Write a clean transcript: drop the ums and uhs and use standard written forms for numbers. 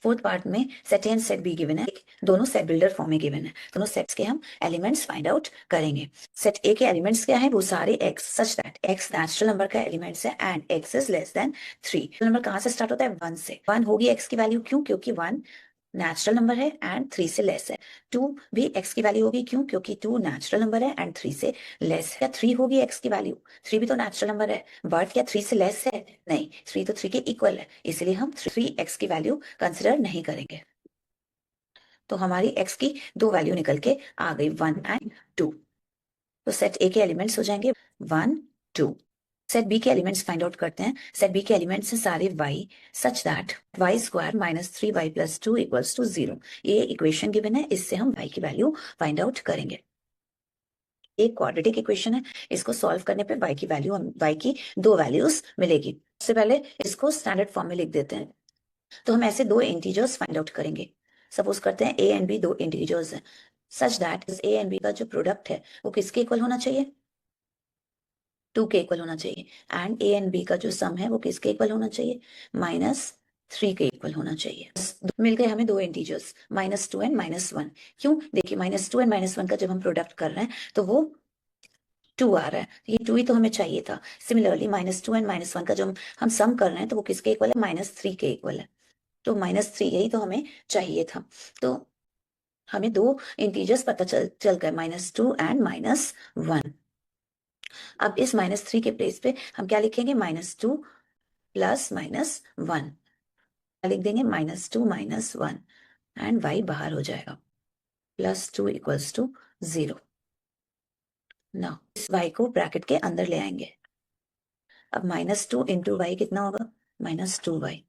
Fourth part में set A and set be given है, दोनों सेट बिल्डर फॉर्म में गिवन है। दोनों सेट्स के हम एलिमेंट्स फाइंड आउट करेंगे। सेट ए के एलिमेंट्स क्या है, वो सारे x such that x natural number का एलिमेंट्स है and x is less than 3। Number कहाँ से स्टार्ट होता है, 1 से। 1 होगी एक्स की वैल्यू, क्यों, क्योंकि 1 नेचुरल नंबर है एंड 3 से लेस है। 2 भी एक्स की वैल्यू होगी, क्यों, क्योंकि 2 नेचुरल नंबर है एंड 3 से लेस है। 3 होगी एक्स की वैल्यू, 3 भी तो नेचुरल नंबर है, बट क्या 3 से लेस है, नहीं, 3 तो 3 के इक्वल है, इसलिए हम 3 एक्स की वैल्यू कंसिडर नहीं करेंगे। तो हमारी एक्स की दो वैल्यू निकल के आ गई, 1 एंड 2। तो सेट ए के एलिमेंट्स हो जाएंगे 1 2। सेट बी के एलिमेंट्स फाइंड आउट करते हैं। सेट बी के एलिमेंट्स हैं सारे y such that y square minus 3y plus 2 equals to 0। ये इक्वेशन गिवन है, इससे हम y की वैल्यू फाइंड आउट करेंगे। एक क्वाड्रेटिक इक्वेशन है, इसको सॉल्व करने पे y की वैल्यू, y की दो वैल्यूज मिलेगी। सबसे पहले इसको स्टैंडर्ड फॉर्म में लिख देते हैं। तो हम ऐसे दो इंटीजर्स फाइंड आउट करेंगे। सपोज करते हैं a एंड b दो इंटीजर्स हैं, सच दैट इस a एंड b का जो प्रोडक्ट है वो किसके इक्वल होना चाहिए, 2 के इक्वल होना चाहिए। एंड ए एंड बी का जो सम है वो किसके इक्वल होना चाहिए, -3 के इक्वल होना चाहिए। मिल गए हमें दो इंटीजर्स, -2 एंड -1। क्यों, देखिए -2 एंड -1 का जब हम प्रोडक्ट कर रहे हैं तो वो 2 आ रहा है, ये 2 ही तो हमें चाहिए था। सिमिलरली -2 एंड -1 का जो हम सम कर रहे हैं तो वो किसके इक्वल है, -3 के इक्वल है। तो -3 यही तो हमें चाहिए था। तो हमें दो इंटीजर्स पता चल गए, -2 एंड -1। अब इस -3 के प्लेस पे हम क्या लिखेंगे, -2 प्लस -1 लिख देंगे, -2 -1 एंड y बाहर हो जाएगा, +2 इक्वल्स टू 0। ना इस y को ब्रैकेट के अंदर ले आएंगे। अब -2 इंटू y कितना होगा, -2y।